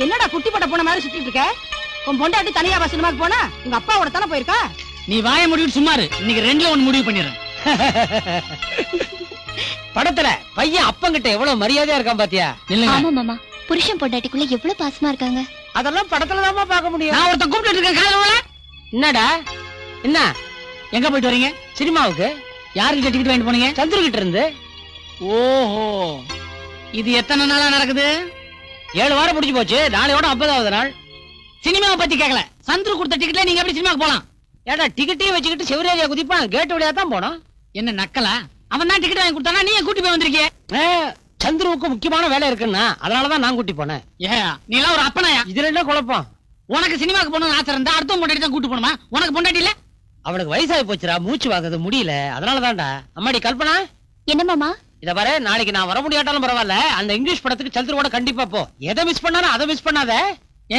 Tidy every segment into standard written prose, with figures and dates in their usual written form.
என்னடா குட்டி பட்ட போன மாதிரி சுத்திட்டு இருக்க? உன் பொண்டாட்டி தனியா சினிமாக்கு போனா உங்க அப்பாவோட தானே போயிருக்கா? நீ வாய முடிவு சும்மாரு. இன்னைக்கு ரெண்டுல ஒன்னு முடிவு பண்ணிடுறேன். படத்துல பையன் அப்பங்கிட்ட எவ்வளவு மரியாதையா இருக்கான் பாத்தியா? ஆமா மாமா, புருஷன் பொண்டாட்டிக்குள்ள எவ்வளவு பாசமா இருக்காங்க. அதெல்லாம் படத்துலதான் பார்க்க முடியும். நான் ஒருத்த கூப்பிட்டு இருக்கேன். காலையில என்னடா என்ன எங்க போயிட்டு வரீங்க? சினிமாவுக்கு. யாருக்கிட்ட டிக்கெட் வாங்கிட்டு போனீங்க? சந்திரகிட்ட இருந்து. ஓஹோ, இது எத்தனை நாளா நடக்குது? 7 வாரம் முடிஞ்சு போச்சு. நாளையோட 50வது நாள். சினிமாவை பத்தி கேட்கல. சந்துரு கொடுத்த டிக்கெட்ல நீங்க எப்படி சினிமாக்கு போலாம்? ஏடா டிக்கெட்டையும் வச்சுக்கிட்டு செவரேரியா குதிப்பான். கேட் வழியா தான் போனோம். என்ன நக்கலா? அவன் தான் டிக்கெட் வாங்கி கொடுத்தானா? நீ கூட்டி போய் வந்திருக்கிய? சந்துருவுக்கு முக்கியமான வேலை இருக்குன்னா அதனாலதான் நான் கூட்டி போனேன். நீ எல்லாம் ஒரு அப்பனாயா? இதுல என்ன குழப்பம்? உனக்கு சினிமாக்கு போகணும்னு ஆசை இருந்தா அடுத்த பொண்டாட்டி தான் கூட்டு போணுமா? உனக்கு பொண்டாட்டி இல்ல? அவனுக்கு வயசாகி போச்சுடா, மூச்சு வாங்குறது முடியல. அதனாலதான்டா. அம்மாடி கல்பனா, என்ன மாமா? இத பாரு, நாளைக்கு நான் வர முடியாட்டாலும் பரவாயில்ல, அந்த இங்கிலீஷ் படத்துக்கு சந்திரோட கண்டிப்பா போ. எதை மிஸ் பண்ணாலும் அதை மிஸ் பண்ணாத.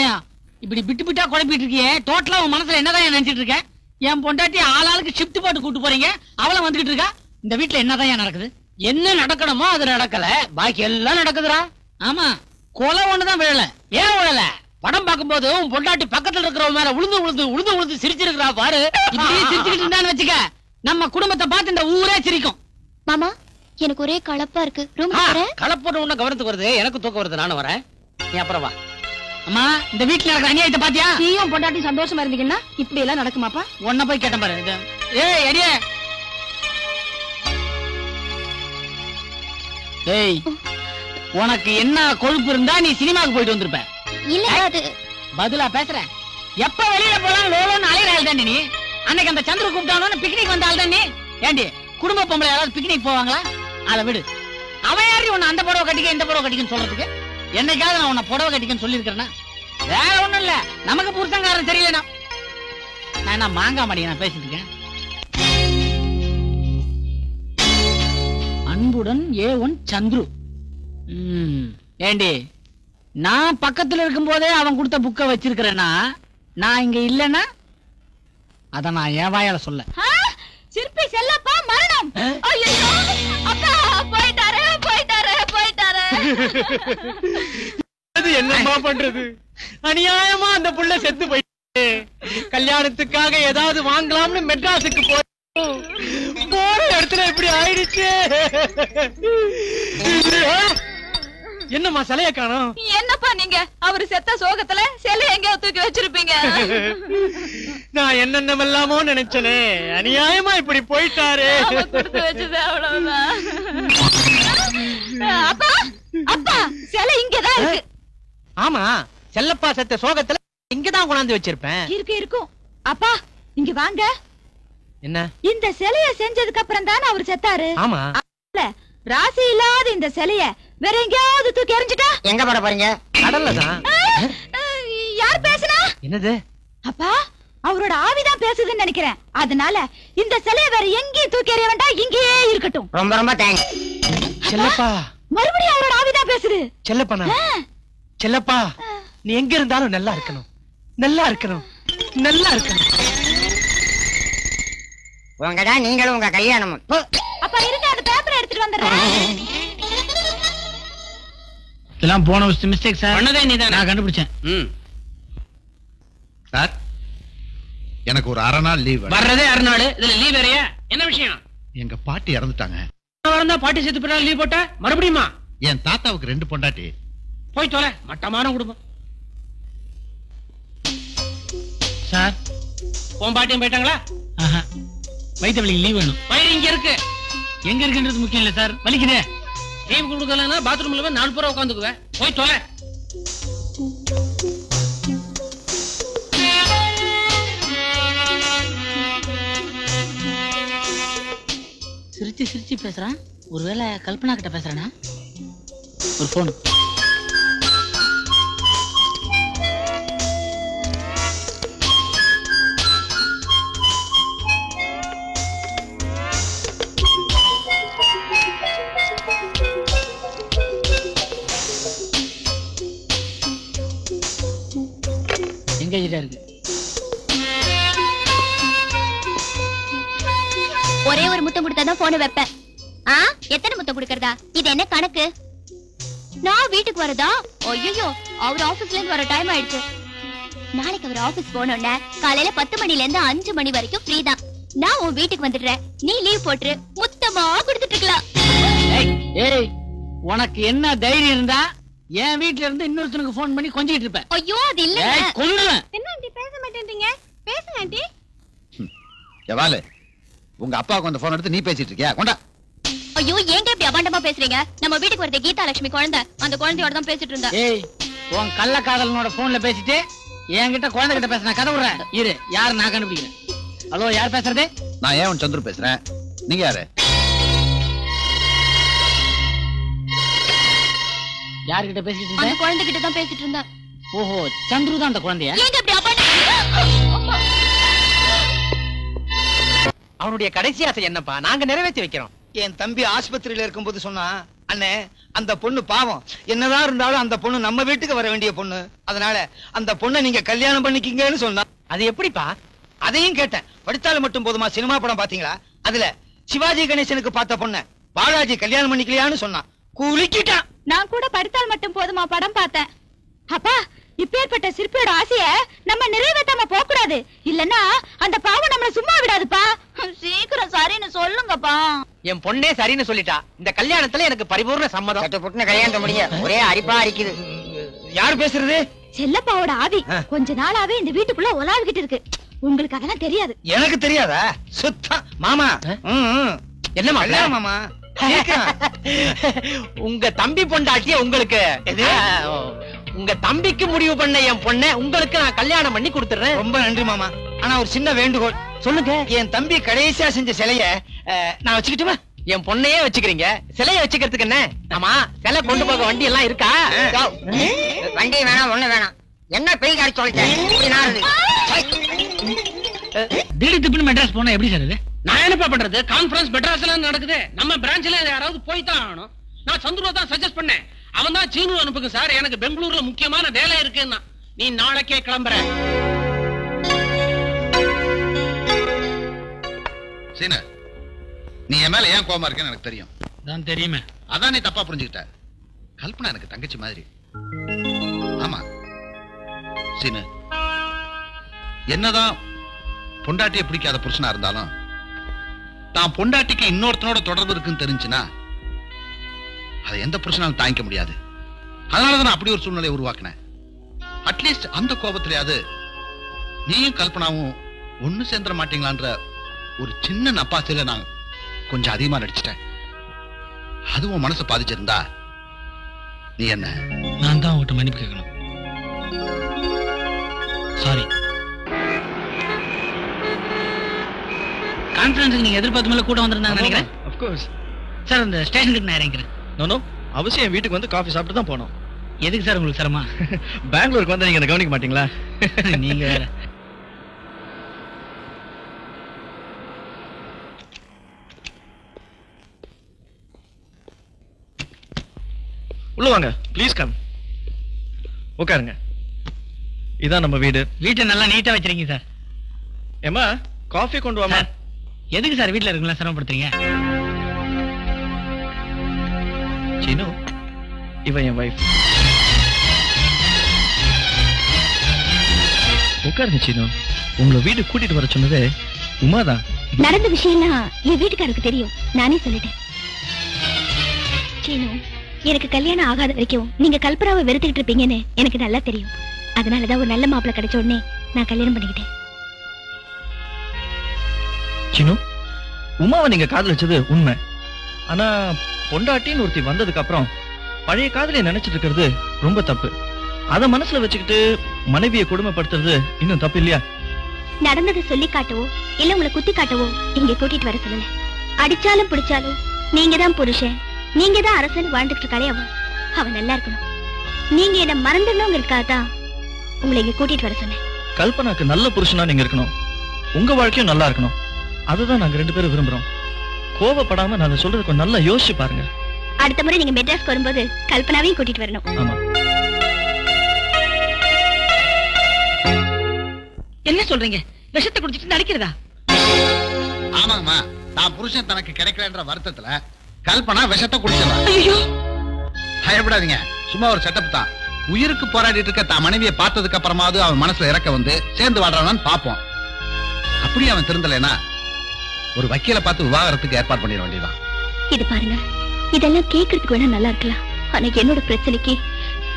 ஏன் இப்படி பிட்டு பிட்டா குழப்பிட்டு இருக்கியே? டோட்டலா உன் மனசுல என்னதான் நினைச்சிட்டு இருக்க? என் பொண்டாட்டி ஆளாளுக்கு ஷிஃப்ட் போட்டு கூட்டு போறீங்க, அவளை வந்துகிட்டு இருக்கா. இந்த வீட்டுல என்னதான் நடக்குது? என்ன நடக்கணுமோ அது நடக்கல, பாக்கி எல்லாம் நடக்குதுடா. ஆமா, கொலை ஒண்ணுதான் விழல. ஏன் விழல? படம் பார்க்கும்போது உன் பொண்டாட்டி பக்கத்துல இருக்கிறவங்க மேல உளுந்து சிரிச்சிருக்கிறா பாரு. இப்படியே சிரிச்சுக்கிட்டு இருந்தான்னு வச்சுக்க, நம்ம குடும்பத்தை பார்த்து இந்த ஊரே சிரிக்கும். மாமா, எனக்கு ஒரே கலப்பா இருக்கு. கலப்போட உன்ன கவனத்துக்கு வருது, எனக்கு தூக்கம் வருது. நானும் வரேன், நீ அப்புறம் வா. அம்மா, இந்த வீட்டுல நடக்கிற அநியாயத்தை பாத்தியா? நீயும் பொண்டாட்டி சந்தோஷமா இருந்தீங்கன்னா இப்படி எல்லாம் நடக்குமாப்பா? உன்ன போய் கேட்டேன் பாரு. ஏய் அடியே, ஏய், உனக்கு என்ன கொழுப்பு இருந்தா நீ சினிமாக்கு போயிட்டு வந்திருப்ப. இல்ல, அது பதிலா பேசுற. எப்ப வெளியில போலாம் லோலோன்னு அலையிற தாண்டி நீ. அன்னைக்கு அந்த சந்திர கூப்பிட்டானு பிக்னிக் வந்த ஆள் தான் நீ. ஏண்டி, குடும்ப பொம்பளை யாராவது பிக்னிக் போவாங்களா? அதை விடு. அவன் யாரு உன்னை அந்த புடவை கட்டிக்க இந்த புடவை கட்டிக்கன்னு சொல்றதுக்கு? என்னைக்காவது நான் உன்னை புடவை கட்டிக்கன்னு சொல்லியிருக்கிறேன்னா? வேற ஒண்ணும் இல்ல, நமக்கு புருஷங்காரன் தெரியலனா. நான் என்ன மாங்கா மாடி நான் பேசிட்டு இருக்கேன். அன்புடன் A1 சந்துரு. ஏண்டி, நான் பக்கத்துல இருக்கும் போதே அவன் கொடுத்த புக்க வச்சிருக்கிறேன்னா, நான் இங்க இல்லன்னா அத நான் என் வாயால சொல்ல. சிற்பி செல்லப்பா மரணம். ஐயோ அப்பா, போயிட்டாரே. அது என்னமா பண்றது? அநியாயமா அந்த புள்ள செத்து போயிட்டு, கல்யாணத்துக்காக ஏதாவது வாங்கலாம்னு மெட்ராஸுக்கு போற இடத்துல இப்படி ஆயிடுச்சு. என்னம்மா சிலைய காணோம்? என்னப்பா நீங்க அவரு செத்த சோகத்துல சிலை எங்க தூக்கி வச்சிருப்பீங்க? நான் என்னென்னமெல்லாமோ நினைச்சனே, அநியாயமா இப்படி போயிட்டாரு. கொடுத்து வச்சது அவ்வளவுதான். அப்பா, அப்பா, சிலை இங்கதான் இருக்கு. ஆமா, செல்லப்பா செத்த சோகத்துல இங்கதான் கொண்டாந்து வச்சிருப்பேன். இருக்கும். அப்பா இங்க வாங்க. என்ன? இந்த சிலைய செஞ்சதுக்கு அப்புறம் தானே அவர் செத்தாரு. ஆமா, ராசி இல்லாத இந்த சிலைய வேற எங்கயாவது தூக்கி எறிஞ்சிட்டா எங்க போட போறீங்க? கடல்ல தான். யார் பேசுனா? என்னது? அப்பா, அவரோட ஆவிதான் பேசுதுன்னு நினைக்கிறேன். அதனால இந்த சிலைய வேற எங்கேயும் தூக்கி எறிய வேண்டாம், இங்கேயே இருக்கட்டும். ரொம்ப ரொம்ப தேங்க்ஸ். செல்லப்பா, மறுபடியும் அவரோட ஆவிதான் பேசுது. செல்லப்பா, செல்லப்பா, நீ எங்க இருந்தாலும் நல்லா இருக்கணும், நல்லா இருக்கணும், நல்லா இருக்கணும். உங்கடா நீங்களும் உங்க கல்யாணமும். அப்பா இருங்க, அந்த பேப்பரை எடுத்துட்டு வந்துடுறேன். இதெல்லாம் போன மிஸ்டேக் சார். பண்ணதே நீதான், நான் கண்டுபிடிச்சேன். சார், எனக்கு ஒரு 1/2 நாள் லீவ். வர்றதே 1/2 நாள், இதுல லீவ் வேறயா? என்ன விஷயம்? எங்க பாட்டி இறந்துட்டாங்க. பாட்டி செத்து போட்டா லீவ் போட்ட மறுபடியுமா? என் தாத்தாவுக்கு 2 பொண்டாட்டி. போய் தொலை, மட்டமான குடும்பம். சார், உன் பாட்டியும் போயிட்டாங்களா? வயிற்று வலிக்கு லீவ் வேணும். வயிறு இங்க இருக்கு. எங்க இருக்குன்றது முக்கியம் இல்ல சார், வலிக்குதே. லீவ் கொடுக்கலன்னா பாத்ரூம்ல போய் 4 பேரை உட்காந்துக்குவேன். போய் தொலை. சிரிச்சு சிரிச்சு பேசுறான். ஒருவேளை கல்பனா கிட்ட பேசுறானா? ஒரு போன். இருக்கு. ஒரே ஒரு முத்தம் கொடுத்தாதான் போன வைப்பேன். எத்தனை முத்தம் கொடுக்கறதா? இது என்ன கணக்கு? நான் வீட்டுக்கு வரதா? ஐயோ, அவர் ஆபீஸ்ல இருந்து வர டைம் ஆயிடுச்சு. நாளைக்கு அவர் ஆபீஸ் போனோம்னா காலையில 10 மணில இருந்து 5 மணி வரைக்கும் ஃப்ரீ தான். நான் உன் வீட்டுக்கு வந்துடுறேன், நீ லீவ் போட்டுரு, மொத்தமா கொடுத்துட்டு இருக்கலாம். ஏய், உனக்கு என்ன தைரியம் இருந்தா என் வீட்ல இருந்து இன்னொருத்தனுக்கு போன் பண்ணி கொஞ்சிட்டு இருப்ப. ஐயோ அது இல்ல. கொல்லுவேன். என்ன ஆண்டி பேச மாட்டேன்றீங்க? பேசுங்க ஆண்டி. எவாலு உங்க அப்பாவுக்கு அந்த போன் எடுத்து நீ பேசிட்டு இருக்கியா? கொண்டா. ஐயோ ஏங்க இப்படி அபாண்டமா பேசுறீங்க? நம்ம வீட்டுக்கு வரது கீதா லட்சுமி குழந்தை, அந்த குழந்தையோட தான் பேசிட்டு இருந்தா. ஏய், உன் கள்ளக்காதலனோட போன்ல பேசிட்டு என்கிட்ட குழந்தை கிட்ட பேசுன கதை விடுற. இரு, யாரு நான் கண்டுபிடிக்கிறேன். ஹலோ, யார் பேசுறது? நான் ஏன் சந்துரு பேசுறேன். நீங்க யாரு? யார்கிட்ட பேசிட்டு அந்த இருந்த? குழந்தை கிட்ட தான் பேசிட்டு இருந்தா. ஓஹோ, சந்துரு தான் அந்த குழந்தையா? ஏங்க இப்படி அபாண்டமா? அவனுடைய கடைசி ஆசை என்னப்பா? நாங்க நிறைவேற்றி வைக்கிறோம். என் தம்பி ஆஸ்பத்திரியில இருக்கும்போது சொன்னா, அண்ணே அந்த பொண்ணு பாவம், என்னதான் இருந்தாலும் அந்த பொண்ணு நம்ம வீட்டுக்கு வர வேண்டிய பொண்ணு, அதனால அந்த பொண்ணை நீங்க கல்யாணம் பண்ணிக்கிங்கன்னு சொன்னா. அது எப்படிப்பா? அதையும் கேட்டேன். படித்தாலும் மட்டும் போதுமா சினிமா படம் பாத்தீங்களா? அதுல சிவாஜி கணேசனுக்கு பார்த்த பொண்ண பாலாஜி கல்யாணம் பண்ணிக்கலையான்னு சொன்னா. குளிக்கிட்டான். நான் கூட படித்தால் மட்டும் போதுமா படம் பார்த்தேன். அப்பா, இப்பேற்பட்ட சிற்பியோட ஆசைய நம்ம நிறைவேற்றாம போக கூடாது. இல்லன்னா அந்த பாவம் நம்மள சும்மா விடாதுப்பா. சீக்கிரம் சரின்னு சொல்லுங்கப்பா. என் பொண்ணே சரின்னு சொல்லிட்டா. இந்த கல்யாணத்துல எனக்கு பரிபூர்ண சம்மதம். சட்டு புட்டுன கல்யாணத்தை முடிய ஒரே அரிப்பா அரிக்குது. யாரு பேசுறது? செல்லப்பாவோட ஆவி கொஞ்ச நாளாவே இந்த வீட்டுக்குள்ள உலாவிக்கிட்டு இருக்கு. உங்களுக்கு அதெல்லாம் தெரியாது. எனக்கு தெரியாதா? சுத்தம் மாமா. என்னமா கல்யாணம் மாமா. உங்க தம்பி பொண்டாட்டிய உங்களுக்கு உங்க தம்பிக்கு முடிவு பண்ண என் பொண்ண உங்களுக்கு நான் கல்யாணம் பண்ணி கொடுத்துறேன். ரொம்ப நன்றி மாமா. ஆனா ஒரு சின்ன வேண்டுகோள். சொல்லுங்க. என் தம்பி கடைசியா செஞ்ச சிலைய நான் வச்சுக்கிட்டுமா? என் பொண்ணையே வச்சுக்கிறீங்க, சிலைய வச்சுக்கிறதுக்கு என்ன? ஆமா, சிலை கொண்டு போக வண்டி எல்லாம் இருக்கா? வண்டி வேணாம், ஒண்ணு வேணாம். என்ன பெய் காரி சொல்லிட்டேன். திடீர் திப்புன்னு மெட்ராஸ் போனா எப்படி சார் இது? நான் என்னப்பா பண்றது? கான்ஃபரன்ஸ் மெட்ராஸ்ல நடக்குது. நம்ம பிரான்ச்ல யாராவது போய் தான் ஆகணும். நான் சந்துருவா தான் சஜஸ்ட் பண்ணேன். அவன் தான் சீனு அனுப்புங்க சார், எனக்கு பெங்களூர்ல முக்கியமான வேலை இருக்குன்னா. நீ நாளைக்கே கிளம்புற. சீன, நீ என் மேல ஏன் கோவமா இருக்கேன்னு எனக்கு தெரியும். தான் தெரியுமே. அதான் நீ தப்பா புரிஞ்சுக்கிட்ட. கல்பனா எனக்கு தங்கச்சி மாதிரி. ஆமா சீனு, என்னதான் பொண்டாட்டியை பிடிக்காத புருஷனா இருந்தாலும் தான் பொண்டாட்டிக்கு இன்னொருத்தனோட தொடர்பு இருக்குன்னு தெரிஞ்சுன்னா அதை எந்த புருஷனாலும் தாங்கிக்க முடியாது. அதனாலதான் அப்படி ஒரு சூழ்நிலையை உருவாக்கினேன். அட்லீஸ்ட் அந்த கோபத்திலேயாவது நீயும் கல்பனாவும் ஒண்ணு சேர்ந்துட மாட்டீங்களான்ற ஒரு சின்ன நப்பாசையில நான் கொஞ்சம் அதிகமா நடிச்சிட்டேன். அதுவும் மனசை பாதிச்சிருந்தா நீ என்ன? நான் தான் உங்கள்கிட்ட மன்னிப்பு கேட்கணும். சாரி. கான்ஃபரன்ஸுக்கு நீங்க எதிர்பார்த்த மேல கூட வந்திருந்தாங்க நினைக்கிறேன். ஆஃப் கோர்ஸ் சார், அந்த ஸ்டேஷனுக்கு நான் இறங்கிறேன். நோ அவசியம் வீட்டுக்கு வந்து காஃபி சாப்பிட்டு தான் போனோம். எதுக்கு சார் உங்களுக்கு சிரமா? பெங்களூருக்கு வந்து நீங்க கவனிக்க மாட்டீங்களா? நீங்க வேற. உள்ள வாங்க, ப்ளீஸ் கம். உட்காருங்க. இதான் நம்ம வீடு. வீட்டை நல்லா நீட்டா வச்சிருக்கீங்க சார். ஏமா காஃபி கொண்டு வாமா. எதுக்கு சார் வீட்டுல இருக்குங்களா சிரமப்படுத்துறீங்க? சீனு, இவன் என் வைஃப். உட்காருங்க சீனு. உங்களை வீடு கூட்டிட்டு வர சொன்னதே உமாதான். நடந்த விஷயம்லாம் என் வீட்டுக்காருக்கு தெரியும், நானே சொல்லிட்டேன். சீனு, எனக்கு கல்யாணம் ஆகாத வரைக்கும் நீங்க கல்பனாவை வெறுத்துக்கிட்டு இருப்பீங்கன்னு எனக்கு நல்லா தெரியும். அதனாலதான் ஒரு நல்ல மாப்பிள்ளை கிடைச்ச உடனே நான் கல்யாணம் பண்ணிக்கிட்டேன். சீனு, உமாவை நீங்க காதலிச்சது உண்மை. ஆனா பொண்டாட்டின்னு ஒருத்தி வந்ததுக்கு அப்புறம் பழைய காதலியை நினைச்சிட்டு இருக்கிறது ரொம்ப தப்பு. அத மனசுல வச்சுக்கிட்டு மனைவியை கொடுமைப்படுத்துறது இன்னும் தப்பு இல்லையா? நடந்ததை சொல்லி காட்டவோ இல்ல உங்களை குத்தி காட்டவோ இங்க கூட்டிட்டு வர சொல்லல. அடிச்சாலும் பிடிச்சாலும் நீங்க தான் புருஷன், நீங்க தான் அரசன் வாழ்ந்துட்டு இருக்காளே அவன் நல்லா இருக்கணும். நீங்க என்ன மறந்துடணுங்கிறதுக்காக தான் உங்களை இங்க கூட்டிட்டு வர சொன்னேன். கல்பனாக்கு நல்ல புருஷனா நீங்க இருக்கணும், உங்க வாழ்க்கையும் நல்லா இருக்கணும். அதுதான் நாங்க ரெண்டு பேரும் விரும்புறோம். கோபப்படாம நான் சொல்றதுக்கு நல்லா யோசிச்சு பாருங்க. அடுத்த முறை நீங்க மெட்ராஸ்க்கு வரும்போது கல்பனாவையும் கூட்டிட்டு வரணும். ஆமா. என்ன சொல்றீங்க? விஷத்தை குடிச்சிட்டு நடிக்கிறதா? ஆமாங்கம்மா, தான் புருஷன் தனக்கு கிடைக்கலன்ற வருத்தத்துல கல்பனா விஷத்தை குடிச்சிடலாம். ஐயோ, பயப்படாதீங்க, சும்மா ஒரு செட்டப் தான். உயிருக்கு போராடிட்டு இருக்க தான் மனைவியை பார்த்ததுக்கு அப்புறமாவது அவன் மனசுல இறக்க வந்து சேர்ந்து வாடுறான்னு பாப்போம். அப்படியே அவன் திருந்தலைன்னா ஒரு வக்கீலை பார்த்து விவாகரத்துக்கு ஏற்பாடு பண்ணிட வேண்டியதான். இது பாருங்க, இதெல்லாம் கேட்கறதுக்கு வேணா நல்லா இருக்கலாம். ஆனா என்னோட பிரச்சனைக்கு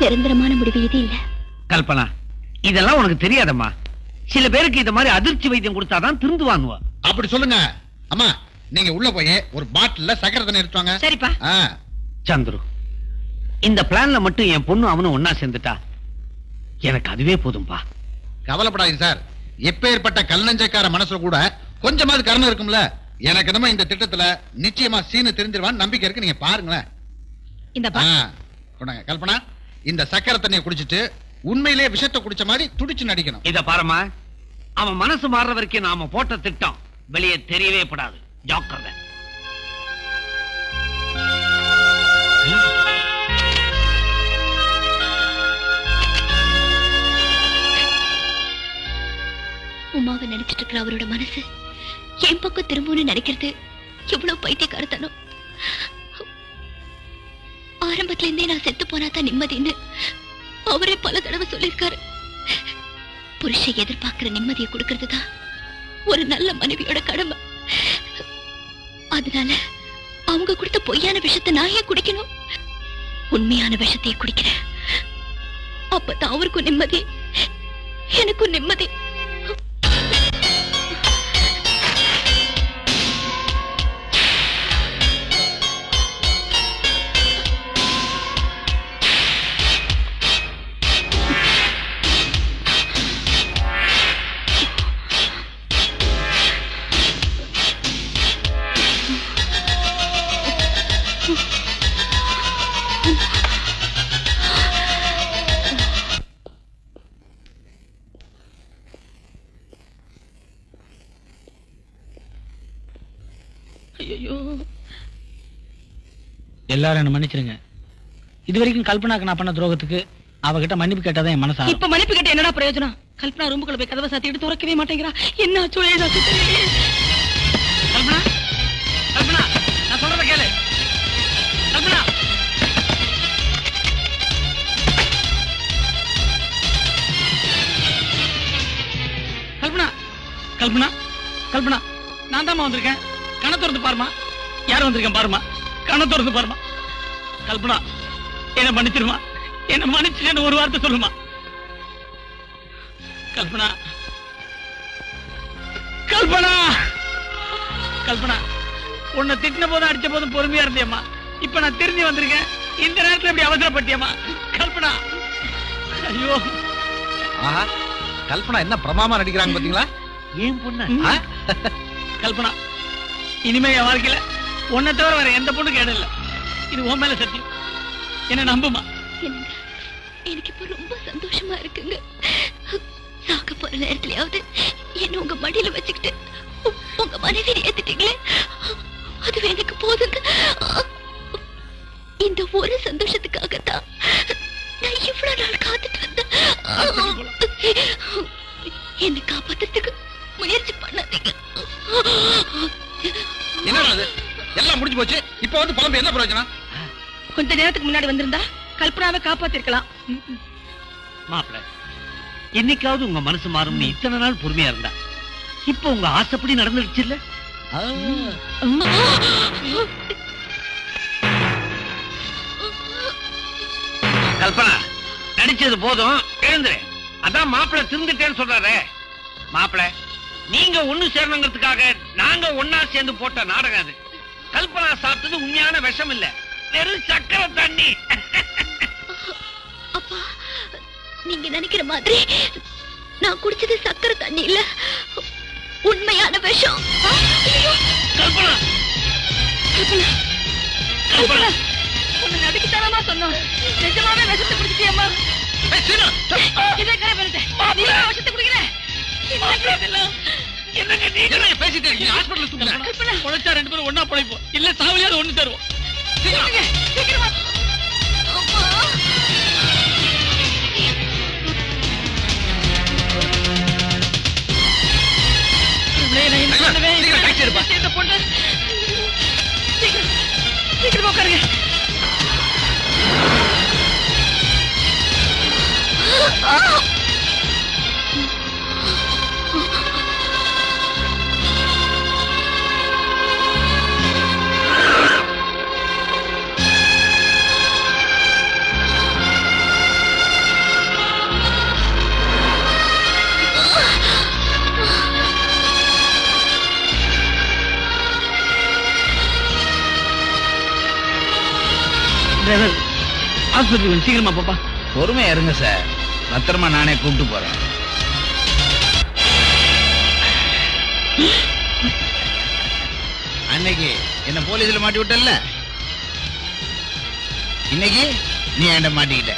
நிரந்தரமான முடிவு இது இல்ல. கல்பனா, இதெல்லாம் உனக்கு தெரியாதம்மா. சில பேருக்கு இந்த மாதிரி அதிர்ச்சி வைத்தியம் கொடுத்தாதான் திருந்துவானுவா. அப்படி சொல்லுங்க. அம்மா, நீங்க உள்ள போய் ஒரு பாட்டில்ல சக்கரை தண்ணி எடுத்துவாங்க. சரிப்பா. சந்துரு, இந்த பிளான்ல மட்டும் என் பொண்ணு அவனும் ஒன்னா சேர்ந்துட்டா எனக்கு அதுவே போதும்பா. கவலைப்படாதீங்க சார். எப்பேற்பட்ட கல்லஞ்சக்கார மனசுல கூட கொஞ்சமாவது கருணை இருக்கும்ல. எனக்கு என்னமோ இந்த திட்டத்துல நிச்சயமா சீனு தெரிஞ்சிருவான்னு நம்பிக்கை இருக்கு. நீங்க பாருங்களேன். கல்பனா, இந்த சக்கரை தண்ணியை குடிச்சிட்டு உண்மையிலேயே விஷத்தை குடிச்ச மாதிரி துடிச்சு நடிக்கணும். இத பாருமா, அவன் மனசு மாறுற வரைக்கும் நாம போட்ட திட்டம் வெளியே தெரியவே படாது. ஜாக்கிரதை. உமாவை நினைச்சிட்டு இருக்கிற அவரோட மனசு என் பக்கம் திரும்பணும்னு நினைக்கிறது எவ்வளவு பைத்தியக்காரத்தனம். ஆரம்பத்துல இருந்தே நான் செத்து போனாதான் நிம்மதின்னு அவரே பல தடவை சொல்லியிருக்காரு. புருஷை எதிர்பார்க்கிற நிம்மதியை கொடுக்கறதுதான் ஒரு நல்ல மனைவியோட கடமை. அதனால அவங்க கொடுத்த பொய்யான விஷத்தை நான் ஏன் குடிக்கணும்? உண்மையான விஷத்தையே குடிக்கிறேன். அப்பதான் அவருக்கும் நிம்மதி, எனக்கும் நிம்மதி. எல்லாரும் என்ன மன்னிச்சிருங்க. இதுவரைக்கும் கல்பனாக்கு நான் பண்ண துரோகத்துக்கு அவகிட்ட மன்னிப்பு கேட்டாதான் என் மனசு. இப்ப மன்னிப்பு கேட்ட என்னடா பிரயோஜனம்? கல்பனா ரூமுக்குள்ள போய் கதவை சாத்தி எடுத்து துறக்கவே மாட்டேங்கிறா. என்ன ஆச்சோ ஏதாச்சு தெரியலையே. கல்பனா, கல்பனா, நான் சொல்றத கேளு. கல்பனா, கல்பனா, கல்பனா, கல்பனா, நான் தான் வந்திருக்கேன். கண்ணை திறந்து பாருமா. யாரும் வந்திருக்கேன் பாருமா. கண்ணை திறந்து பாருமா. கல்பனா, என்ன மன்னிச்சிருமா. என்ன மன்னிச்சு ஒரு வார்த்தை சொல்லுமா. கல்பனா, கல்பனா, கல்பனா, உன்னை திட்டின போதும் அடிச்ச போதும் பொறுமையா இருந்தியம்மா. இப்ப நான் திரும்பி வந்திருக்கேன். இந்த நேரத்துல இப்படி அவசரப்பட்டியம்மா. கல்பனா, ஐயோ. ஆஹா, கல்பனா என்ன பிரமாமா நடிக்கிறாங்க பாத்தீங்களா? ஏன் பொண்ணு? கல்பனா, இனிமே என் வாழ்க்கையில உன்னை தவிர வேற எந்த பொண்ணு கேடு இல்ல. இது உன் மேல சத்தியம். என்ன நம்புமா. எனக்கு இப்ப ரொம்ப சந்தோஷமா இருக்குங்க. சாக போற நேரத்திலயாவது என்ன உங்க மடியில வச்சுக்கிட்டு உங்க மனைவி ஏத்துட்டீங்களே, அது எனக்கு போதுங்க. இந்த ஒரு சந்தோஷத்துக்காகத்தான் நான் இவ்வளவு நாள் காத்துட்டு இருந்தேன். என்னை காப்பாத்துறதுக்கு முயற்சி பண்ணாதீங்க. என்ன எல்லாம் முடிஞ்சு போச்சு. இப்ப வந்து பழம்பு என்ன பிரயோஜனம்? கொஞ்ச நேரத்துக்கு முன்னாடி வந்திருந்தா கல்பனாவை காப்பாத்திருக்கலாம். மாப்பிள்ள, என்னைக்காவது உங்க மனசு மாறும்னு இத்தனை நாள் பொறுமையா இருந்தா இப்ப உங்க ஆசைப்படி நடந்துடுச்சு இல்ல? கல்பனா, நடிச்சது போதும், எழுந்துரு. அதான் மாப்பிள்ள திருந்துட்டேன்னு சொல்றாரு. மாப்பிள்ள, நீங்க ஒண்ணு சேரணுங்கிறதுக்காக நாங்க ஒன்னா சேர்ந்து போட்ட நாடகம் அது. கல்பனா சாப்பிட்டது உண்மையான விஷம் இல்ல, வெறும் சக்கரை தண்ணி. அப்பா, நீங்க நினைக்கிற மாதிரி நான் குடிச்சது சக்கரை தண்ணி இல்ல, உண்மையான விஷம். கல்பனா, கல்பனா, கல்பனா, உன்னை நடிக்கத்தானமா சொன்னோம். நிஜமாவே விஷத்தை குடிச்சிட்டியம்மா. இதே கரை பண்ணிட்டேன். நீ விஷத்தை குடிக்கிற. என்னங்க நீங்க பேசிட்டே இருக்கீங்க? ஹாஸ்பிடல்ல தூக்குங்க. கல்பனா, பொழைச்சா ரெண்டு பேரும் ஒண்ணா பொழைப்போம். இல்ல சாவலியாவது ஒண்ணு தருவோம். சீக்கிரமா. சீக்கிரம் உட்காருங்க. டிரைவர் ஆஸ்பத்திரி சீக்கிரமா பாப்பா. பொறுமையா இருங்க சார், பத்திரமா நானே கூப்பிட்டு போறேன். அன்னைக்கு என்ன போலீஸ்ல மாட்டி விட்டல்ல, இன்னைக்கு நீ என்கிட்ட மாட்டிக்கிட்ட.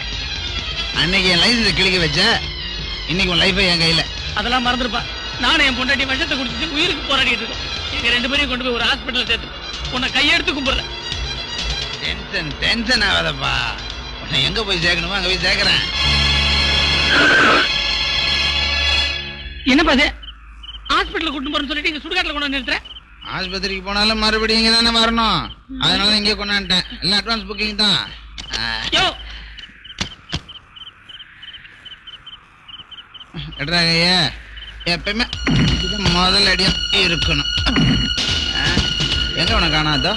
அன்னைக்கு என் லைசன்ஸ் கிழிக்க வச்ச, இன்னைக்கு உன் லைஃபே என் கையில. அதெல்லாம் மறந்துருப்பா. நானும் என் பொண்டாட்டி விஷத்தை குடிச்சிட்டு உயிருக்கு போராடிட்டு இருக்கோம். எங்க 2 பேரையும் கொண்டு போய் ஒரு ஹாஸ்பிட்டல் சேர்த்து உன்னை கையெடுத்து கும்பிடுறேன். டென்ஷன் ஆகாதப்பா. உன்னை எங்க போய் சேர்க்கணுமோ அங்க போய் சேர்க்கிறேன். என்னப்பா இது? ஹாஸ்பிட்டல் கூட்டு போறேன்னு சொல்லிட்டு இங்க சுடுகாட்டுல கொண்டு வந்து நிறுத்துறேன். ஆஸ்பத்திரிக்கு போனாலும் மறுபடியும் இங்க தானே வரணும், அதனால இங்கே கொண்டாண்டேன். எல்லாம் அட்வான்ஸ் புக்கிங் தான். எட்ராகையா எப்பயுமே இது முதல் அடியா இருக்கணும். எங்க உன காணாதோ?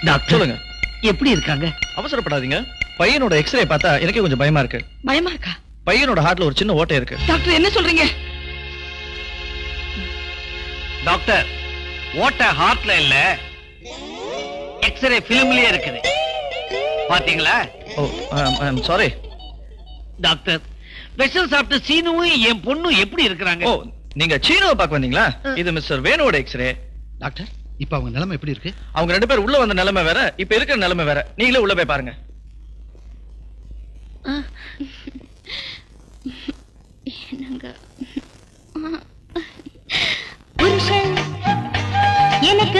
டாக்டர் சொல்லுங்க, எப்படி இருக்காங்க? அவசரப்படாதீங்க. பையனோட எக்ஸ்ரே பார்த்தா எனக்கே கொஞ்சம் பயமா இருக்கு. பயமா இருக்கா? பையனோட ஹார்ட்ல ஒரு சின்ன ஓட்டை இருக்கு. டாக்டர் என்ன சொல்றீங்க? டாக்டர், ஓட்ட ஹார்ட்ல இல்ல, எக்ஸ்ரே பிலிம்லயே இருக்குது. பாத்தீங்களா? ஓ சாரி டாக்டர், விஷம் சாப்பிட்ட சீனுவும் என் பொண்ணும் எப்படி இருக்கிறாங்க? ஓ, நீங்க சீனுவை பார்க்க வந்தீங்களா? இது மிஸ்டர் வேணுவோட எக்ஸ்ரே. டாக்டர், இப்ப அவங்க நிலைமை எப்படி இருக்கு? அவங்க 2 பேர் உள்ள வந்த நிலைமை வேற, இப்ப இருக்கிற நிலைமை வேற. நீங்களே உள்ள போய் பாருங்க.